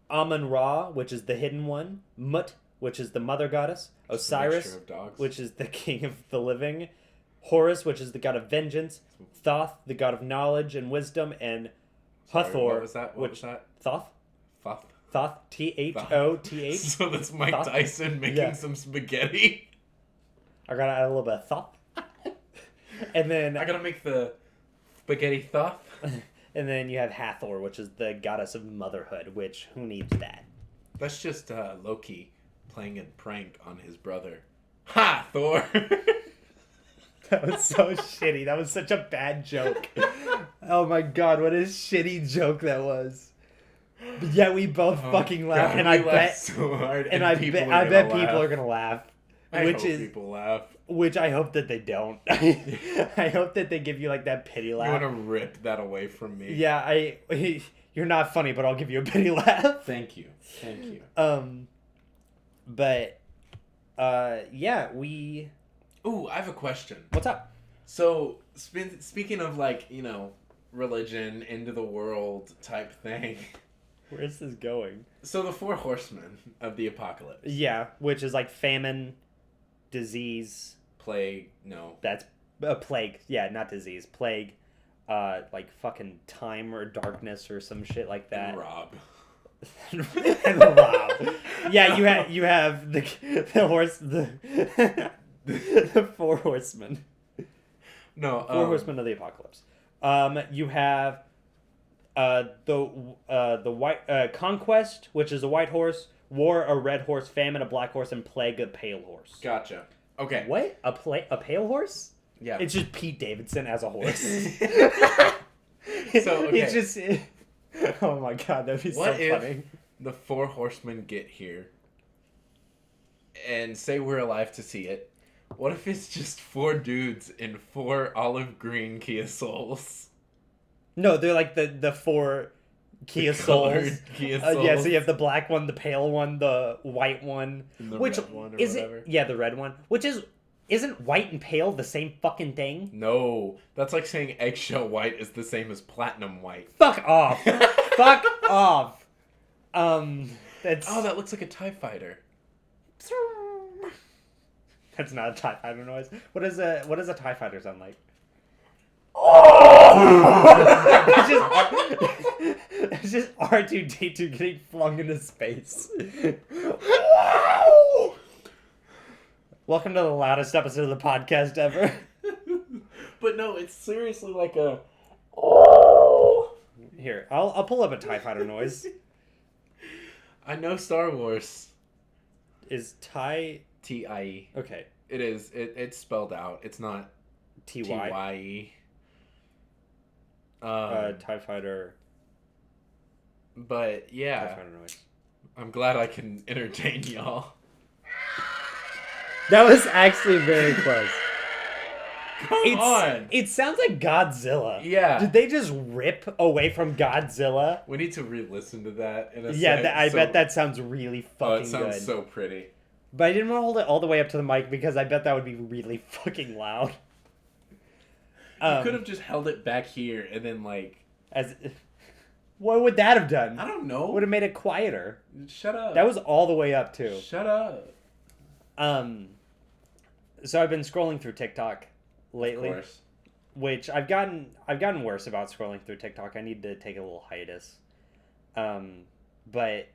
Speaker 1: Amun-Ra, which is the hidden one. Mut, which is the mother goddess. Osiris, which is the king of the living. Horus, which is the god of vengeance. Thoth, the god of knowledge and wisdom, and Hathor.
Speaker 2: What was that?
Speaker 1: Thoth.
Speaker 2: Thoth.
Speaker 1: Thoth. Thoth.
Speaker 2: So that's Mike
Speaker 1: Thoth?
Speaker 2: Tyson making some spaghetti.
Speaker 1: I gotta add a little bit of Thoth. And then
Speaker 2: I gotta make the spaghetti Thoth.
Speaker 1: And then you have Hathor, which is the goddess of motherhood, which, who needs that?
Speaker 2: That's just Loki playing a prank on his brother. Ha, Thor!
Speaker 1: That was so shitty. That was such a bad joke. Oh my god, what a shitty joke that was. But yeah, we both fucking laughed, and I bet
Speaker 2: so hard,
Speaker 1: and I bet people are gonna laugh.
Speaker 2: I hope people laugh.
Speaker 1: Which I hope that they don't. I hope that they give you like that pity laugh.
Speaker 2: You want to rip that away from me?
Speaker 1: Yeah, you're not funny, but I'll give you a pity laugh.
Speaker 2: Thank you.
Speaker 1: But yeah, we.
Speaker 2: Ooh, I have a question.
Speaker 1: What's up?
Speaker 2: So, speaking of like, religion, end of the world type thing.
Speaker 1: Where is this going?
Speaker 2: So the 4 horsemen of the apocalypse.
Speaker 1: Yeah, which is like famine, disease,
Speaker 2: plague. No,
Speaker 1: that's a plague. Yeah, not disease, plague. Like fucking time or darkness or some shit like that.
Speaker 2: And Rob.
Speaker 1: And Rob. Yeah, you have the horse the 4 horsemen.
Speaker 2: No,
Speaker 1: 4 horsemen of the apocalypse. You have the white conquest, which is a white horse, war a red horse, famine a black horse, and plague a pale horse.
Speaker 2: Gotcha. Okay.
Speaker 1: What? A pale horse?
Speaker 2: Yeah.
Speaker 1: It's just Pete Davidson as a horse.
Speaker 2: So okay.
Speaker 1: It's just. Oh my god, that'd be so funny.
Speaker 2: What if the 4 horsemen get here, and say we're alive to see it? What if it's just 4 dudes in 4 olive green Kia Souls?
Speaker 1: No, they're like the 4 Kia Souls.
Speaker 2: Kia Souls.
Speaker 1: Yeah, so you have the black one, the pale one, the white one,
Speaker 2: and the
Speaker 1: which
Speaker 2: red one or
Speaker 1: is
Speaker 2: whatever.
Speaker 1: it? Yeah, the red one, which isn't white and pale the same fucking thing?
Speaker 2: No, that's like saying eggshell white is the same as platinum white.
Speaker 1: Fuck off! Fuck off! That's.
Speaker 2: Oh, that looks like a TIE fighter.
Speaker 1: That's not a TIE fighter noise. What does a TIE fighter sound like? It's just R2-D2 getting flung into space. Welcome to the loudest episode of the podcast ever.
Speaker 2: But no, it's seriously like a.
Speaker 1: Here, I'll pull up a TIE fighter noise.
Speaker 2: I know Star Wars.
Speaker 1: Is TIE
Speaker 2: T-I-E.
Speaker 1: Okay.
Speaker 2: It is. It's spelled out. It's not
Speaker 1: T-Y.
Speaker 2: T-Y-E.
Speaker 1: TIE fighter.
Speaker 2: But yeah,
Speaker 1: TIE fighter noise.
Speaker 2: I'm glad I can entertain y'all.
Speaker 1: That was actually very close.
Speaker 2: Come on.
Speaker 1: It sounds like Godzilla.
Speaker 2: Yeah.
Speaker 1: Did they just rip away from Godzilla?
Speaker 2: We need to re-listen to that in a
Speaker 1: Yeah,
Speaker 2: second.
Speaker 1: I bet that sounds really fucking
Speaker 2: it sounds
Speaker 1: good.
Speaker 2: so pretty.
Speaker 1: But I didn't want to hold it all the way up to the mic because I bet that would be really fucking loud.
Speaker 2: You could have just held it back here and then
Speaker 1: what would that have done?
Speaker 2: I don't know.
Speaker 1: Would have made it quieter.
Speaker 2: Shut up.
Speaker 1: That was all the way up too.
Speaker 2: Shut up.
Speaker 1: So I've been scrolling through TikTok lately,
Speaker 2: Of course.
Speaker 1: which I've gotten worse about scrolling through TikTok. I need to take a little hiatus. But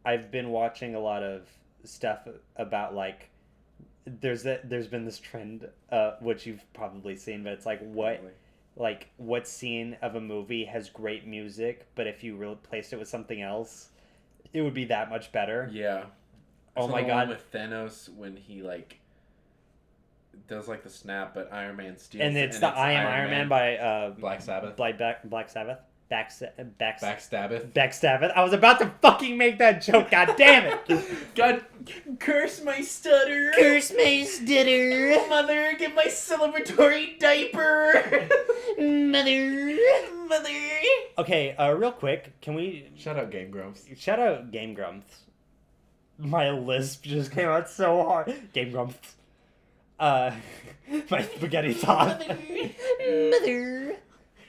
Speaker 1: I've been watching a lot of stuff about like there's been this trend, which you've probably seen, but it's like what scene of a movie has great music, but if you replaced it with something else, it would be that much better.
Speaker 2: Yeah.
Speaker 1: Oh my God.
Speaker 2: With Thanos when he like does like the snap, but Iron Man steals
Speaker 1: And it's the I Am Iron Man by
Speaker 2: Black Sabbath.
Speaker 1: Black Sabbath.
Speaker 2: Backstabbeth.
Speaker 1: Backstabbeth. I was about to fucking make that joke. God damn it.
Speaker 2: God, curse my stutter.
Speaker 1: Curse my stutter.
Speaker 2: Mother, get my celebratory diaper.
Speaker 1: Mother.
Speaker 2: Mother.
Speaker 1: Okay, real quick, can we
Speaker 2: Shout out Game Grumps.
Speaker 1: shout out Game Grumps? My lisp just came out so hard. Game Grumps. My spaghetti top. Mother.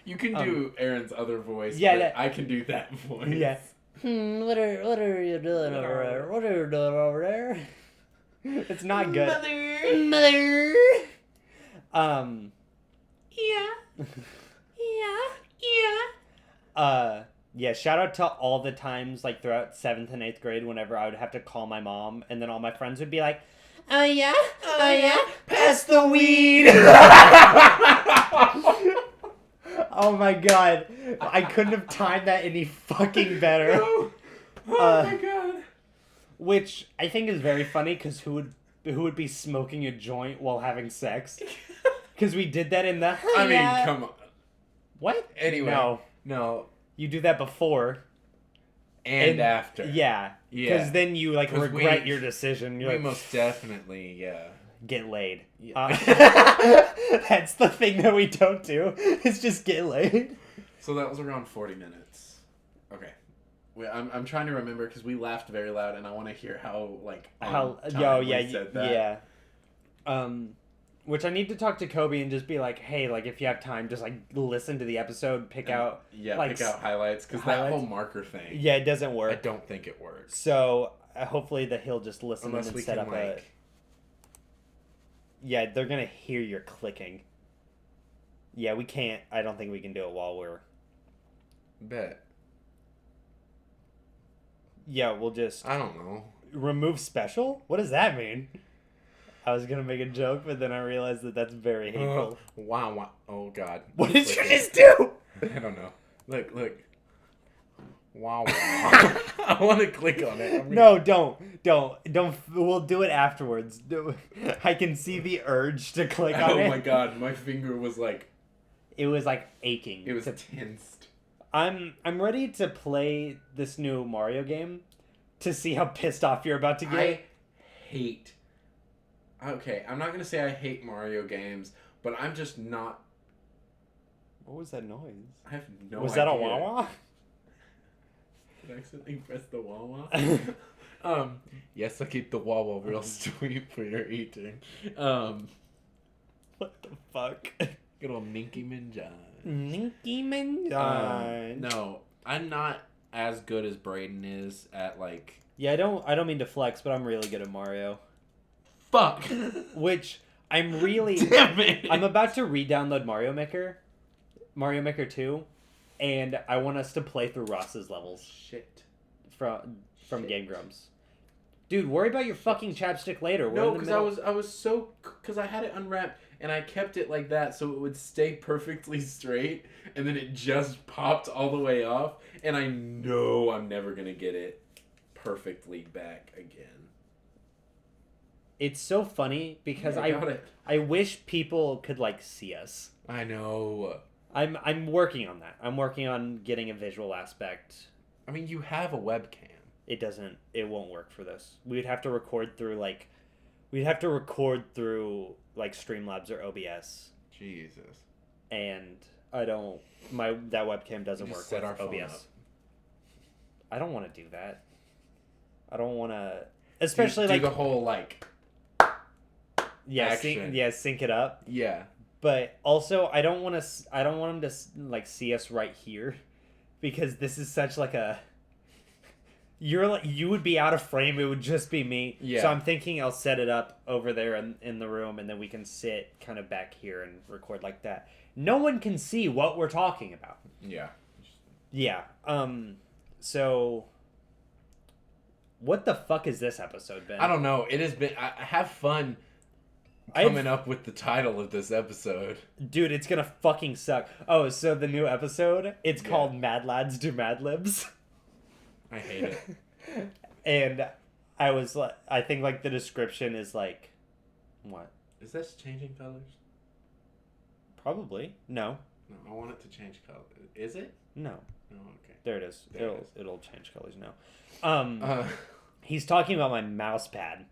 Speaker 2: You can do Aaron's other voice.
Speaker 1: Yeah,
Speaker 2: but I can do that voice.
Speaker 1: Yeah. What are you doing over there? What are you doing over there? It's not good. Mother. Yeah. Yeah, shout out to all the times, like, throughout 7th and 8th grade, whenever I would have to call my mom, and then all my friends would be like, oh yeah? Pass the weed! Oh my God. I couldn't have timed that any fucking better.
Speaker 2: Oh my God.
Speaker 1: Which I think is very funny, because who would be smoking a joint while having sex? Because we did that in the...
Speaker 2: I mean, come on.
Speaker 1: What?
Speaker 2: Anyway. No.
Speaker 1: You do that before.
Speaker 2: And after.
Speaker 1: Yeah. Because then you, like, regret your decision. You're
Speaker 2: we
Speaker 1: like,
Speaker 2: most definitely,
Speaker 1: get laid.
Speaker 2: Yeah.
Speaker 1: That's the thing that we don't do. Is just get laid.
Speaker 2: So that was around 40 minutes. Okay. I'm trying to remember because we laughed very loud and I want to hear how, like, said that.
Speaker 1: Yeah. Which I need to talk to Kobe and just be like, hey, like, if you have time, just, like, listen to the episode, pick out
Speaker 2: highlights, because that whole marker thing.
Speaker 1: Yeah, it doesn't work.
Speaker 2: I don't think it works.
Speaker 1: So, hopefully that he'll just listen
Speaker 2: Unless
Speaker 1: and
Speaker 2: we
Speaker 1: set
Speaker 2: can,
Speaker 1: up a... Yeah, they're gonna hear your clicking. Yeah, we can't... I don't think we can do it while we're...
Speaker 2: Bet.
Speaker 1: Yeah, we'll just...
Speaker 2: I don't know.
Speaker 1: Remove special? What does that mean? I was gonna make a joke, but then I realized that that's very hateful.
Speaker 2: Wow. Oh, God.
Speaker 1: What did you just do?
Speaker 2: I don't know. Look. Wow. I want to click on it.
Speaker 1: No, don't. We'll do it afterwards. I can see the urge to click on it.
Speaker 2: Oh my God, my finger was like...
Speaker 1: It was like aching.
Speaker 2: It was tensed.
Speaker 1: I'm ready to play this new Mario game to see how pissed off you're about to get.
Speaker 2: Okay, I'm not going to say I hate Mario games, but I'm just not...
Speaker 1: What was that noise?
Speaker 2: I have no idea.
Speaker 1: Was that a wah-wah?
Speaker 2: Did I accidentally press the wah-wah? Yes, I keep the wah-wah real sweet for your eating.
Speaker 1: What the fuck?
Speaker 2: Good old Ninky Minjan.
Speaker 1: Ninky Minjan.
Speaker 2: No, I'm not as good as Brayden is at, like...
Speaker 1: Yeah, I don't mean to flex, but I'm really good at Mario.
Speaker 2: Fuck!
Speaker 1: Which, I'm really...
Speaker 2: Damn it!
Speaker 1: I'm about to re-download Mario Maker 2, and I want us to play through Ross's levels.
Speaker 2: Shit.
Speaker 1: From Game Grumps. Dude, worry about your fucking chapstick later.
Speaker 2: No, because I was so... Because I had it unwrapped, and I kept it like that so it would stay perfectly straight, and then it just popped all the way off, and I know I'm never going to get it perfectly back again.
Speaker 1: It's so funny because
Speaker 2: I
Speaker 1: wish people could, like, see us.
Speaker 2: I know.
Speaker 1: I'm working on that. I'm working on getting a visual aspect.
Speaker 2: I mean, you have a webcam.
Speaker 1: It won't work for this. We'd have to record through Streamlabs or OBS.
Speaker 2: Jesus.
Speaker 1: And that webcam doesn't work with OBS. I don't want to do that. I don't want to, especially
Speaker 2: do the whole
Speaker 1: sync it up.
Speaker 2: Yeah.
Speaker 1: But also, I don't want them to see us right here, because this is such a. You would be out of frame. It would just be me.
Speaker 2: Yeah.
Speaker 1: So I'm thinking I'll set it up over there in the room, and then we can sit kind of back here and record like that. No one can see what we're talking about.
Speaker 2: Yeah.
Speaker 1: Yeah. So. What the fuck has this episode been?
Speaker 2: I don't know. It has been. I have fun coming up with the title of this episode.
Speaker 1: Dude, it's gonna fucking suck. Oh, so the new episode, it's called Mad Lads Do Mad Libs.
Speaker 2: I hate it.
Speaker 1: And I was like, I think like the description is like, what?
Speaker 2: Is this changing colors?
Speaker 1: Probably. No.
Speaker 2: No, I want it to change color. Is it?
Speaker 1: No.
Speaker 2: Oh, okay.
Speaker 1: There it is.
Speaker 2: There it is.
Speaker 1: It'll change colors now. He's talking about my mouse pad.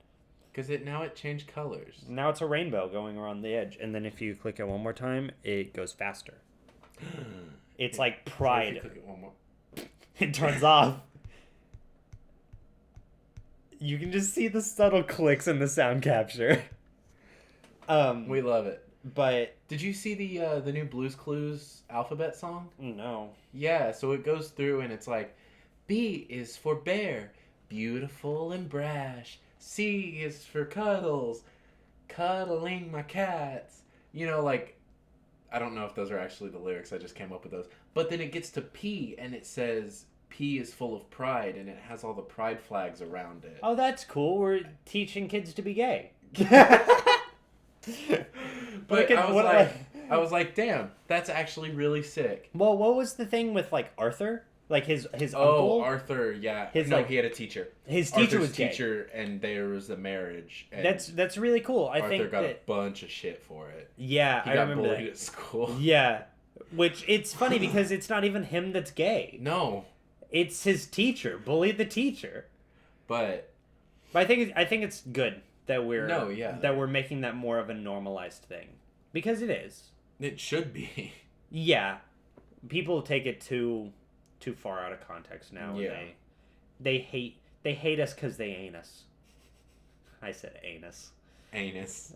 Speaker 2: Because it changed colors.
Speaker 1: Now it's a rainbow going around the edge. And then if you click it one more time, it goes faster. It's like pride.
Speaker 2: If you click it one more.
Speaker 1: It turns off. You can just see the subtle clicks in the sound capture.
Speaker 2: We love it.
Speaker 1: But
Speaker 2: did you see the new Blue's Clues alphabet song?
Speaker 1: no.
Speaker 2: Yeah, so it goes through and it's like, B is for bear, beautiful and brash. C is for cuddles, cuddling my cats. You know, like, I don't know if those are actually the lyrics. I just came up with those. But then it gets to P and it says P is full of pride and it has all the pride flags around it.
Speaker 1: Oh, that's cool. We're teaching kids to be gay.
Speaker 2: But I was like, damn, that's actually really sick.
Speaker 1: Well, what was the thing with like Arthur? Like his uncle?
Speaker 2: Oh, Arthur, yeah.
Speaker 1: His,
Speaker 2: no,
Speaker 1: like,
Speaker 2: he had a teacher.
Speaker 1: His teacher
Speaker 2: Arthur's
Speaker 1: was gay.
Speaker 2: teacher, and there was a marriage. And
Speaker 1: That's really cool. I
Speaker 2: Arthur
Speaker 1: think
Speaker 2: got
Speaker 1: that,
Speaker 2: a bunch of shit for it.
Speaker 1: yeah,
Speaker 2: He
Speaker 1: I
Speaker 2: got
Speaker 1: remember
Speaker 2: bullied
Speaker 1: that.
Speaker 2: at school.
Speaker 1: Yeah, which it's funny because it's not even him that's gay.
Speaker 2: No,
Speaker 1: It's his teacher. Bullied the teacher.
Speaker 2: but
Speaker 1: But I think it's good that we're making that more of a normalized thing because it is.
Speaker 2: it should be.
Speaker 1: Yeah, people take it too far out of context now.
Speaker 2: Yeah.
Speaker 1: And they hate us because they ain't us. I said anus.
Speaker 2: Anus.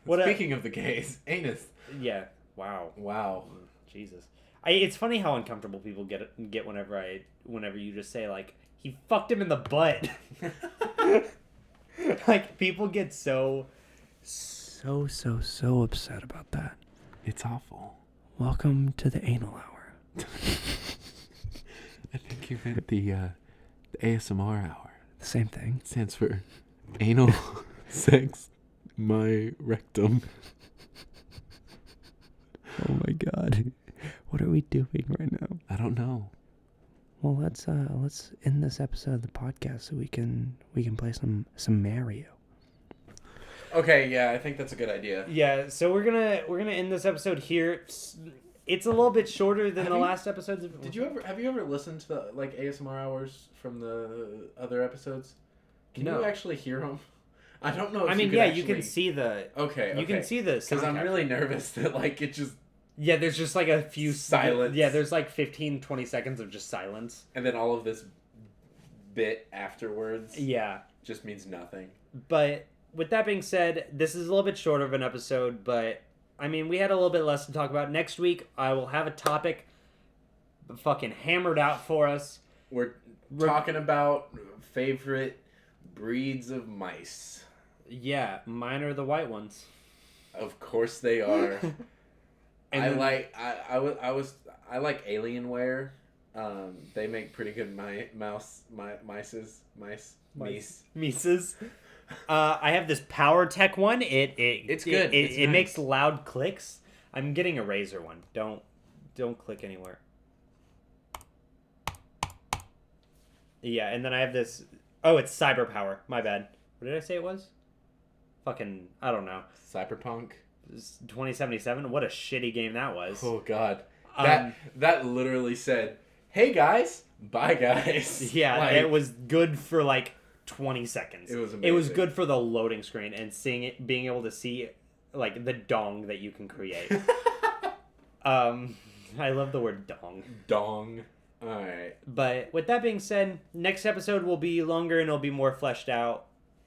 Speaker 1: What
Speaker 2: Speaking of the gays, anus.
Speaker 1: Yeah. Wow.
Speaker 2: Wow.
Speaker 1: Jesus. It's funny how uncomfortable people get whenever you just say like he fucked him in the butt. Like people get so upset about that.
Speaker 2: It's awful.
Speaker 1: Welcome to the anal hour.
Speaker 2: I think you meant the ASMR hour.
Speaker 1: The same thing.
Speaker 2: It stands for anal sex my rectum.
Speaker 1: Oh my god. What are we doing right now?
Speaker 2: I don't know.
Speaker 1: Well, let's end this episode of the podcast so we can play some Mario.
Speaker 2: Okay, yeah, I think that's a good idea.
Speaker 1: Yeah, so we're gonna end this episode here. It's a little bit shorter than last episodes.
Speaker 2: Have you ever listened to the like ASMR hours from the other episodes? Can
Speaker 1: No.
Speaker 2: you actually hear them? I don't know. If
Speaker 1: you can see the.
Speaker 2: Okay.
Speaker 1: You can see the.
Speaker 2: Because I'm really nervous that like it just.
Speaker 1: Yeah, there's just like a few
Speaker 2: silence.
Speaker 1: Yeah, there's like 15, 20 seconds of just silence.
Speaker 2: And then all of this bit afterwards.
Speaker 1: Yeah.
Speaker 2: Just means nothing.
Speaker 1: But with that being said, this is a little bit shorter of an episode, but I mean, we had a little bit less to talk about. Next week, I will have a topic fucking hammered out for us.
Speaker 2: We're talking about favorite breeds of mice.
Speaker 1: Yeah, mine are the white ones.
Speaker 2: Of course they are.
Speaker 1: And
Speaker 2: I
Speaker 1: then,
Speaker 2: like Alienware. They make pretty good mice.
Speaker 1: I have this Power Tech one. It's
Speaker 2: good.
Speaker 1: It makes loud clicks. I'm getting a Razer one. Don't click anywhere. Yeah, and then I have this. Oh, it's Cyber Power. My bad. What did I say it was? Fucking, I don't know.
Speaker 2: Cyberpunk.
Speaker 1: 2077. What a shitty game that was.
Speaker 2: Oh God. That literally said, "Hey guys, bye guys."
Speaker 1: Yeah,
Speaker 2: like,
Speaker 1: it was good for like 20 seconds.
Speaker 2: It was amazing.
Speaker 1: It was good for the loading screen and being able to see like the dong that you can create. I love the word dong.
Speaker 2: Dong. All right.
Speaker 1: But with that being said, next episode will be longer and it'll be more fleshed out.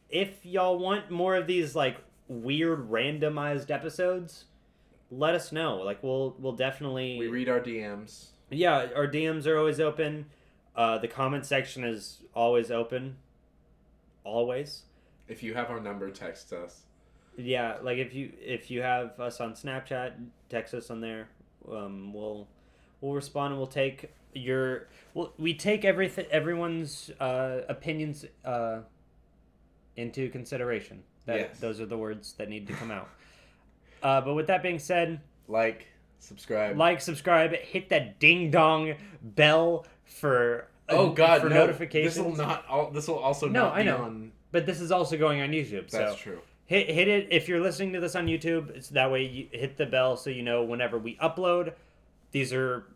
Speaker 1: If y'all want more of these like weird randomized episodes, let us know. Like we'll definitely.
Speaker 2: We read our DMs.
Speaker 1: Yeah, our DMs are always open. The comment section is always open. Always.
Speaker 2: If you have our number, text us.
Speaker 1: Yeah, like if you have us on Snapchat, text us on there. We'll respond and we'll take we take everyone's opinions into consideration.
Speaker 2: Yes.
Speaker 1: Those are the words that need to come out. But with that being said,
Speaker 2: Like, subscribe.
Speaker 1: subscribe, hit that ding dong bell for
Speaker 2: Oh God,
Speaker 1: for
Speaker 2: no.
Speaker 1: notifications.
Speaker 2: This will also
Speaker 1: No,
Speaker 2: not
Speaker 1: I
Speaker 2: be
Speaker 1: know.
Speaker 2: on.
Speaker 1: But this is also going on YouTube.
Speaker 2: That's
Speaker 1: So
Speaker 2: true.
Speaker 1: hit it if you're listening to this on YouTube. It's that way you hit the bell so you know whenever we upload. These are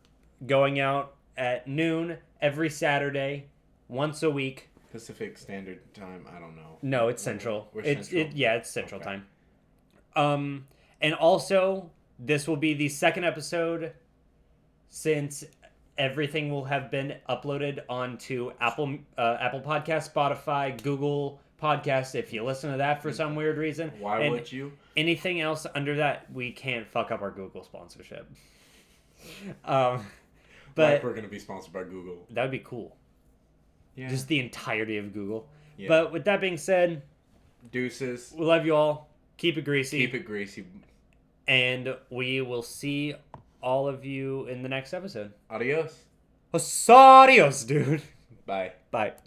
Speaker 1: going out at noon every Saturday, once a week.
Speaker 2: Pacific Standard Time. I don't know.
Speaker 1: No, it's Central.
Speaker 2: We're
Speaker 1: It's
Speaker 2: Central.
Speaker 1: it's Central
Speaker 2: Okay.
Speaker 1: time. And also this will be the second episode since everything will have been uploaded onto Apple Podcast, Spotify, Google Podcasts. If you listen to that for some weird reason,
Speaker 2: Why would you?
Speaker 1: Anything else under that, we can't fuck up our Google sponsorship. But
Speaker 2: Like we're gonna be sponsored by Google.
Speaker 1: that would be cool.
Speaker 2: Yeah.
Speaker 1: Just the entirety of Google.
Speaker 2: Yeah.
Speaker 1: But with that being said,
Speaker 2: Deuces.
Speaker 1: we love you all. Keep it greasy.
Speaker 2: Keep it greasy.
Speaker 1: And we will see all of you in the next episode.
Speaker 2: Adios.
Speaker 1: Adios, dude.
Speaker 2: Bye.
Speaker 1: Bye.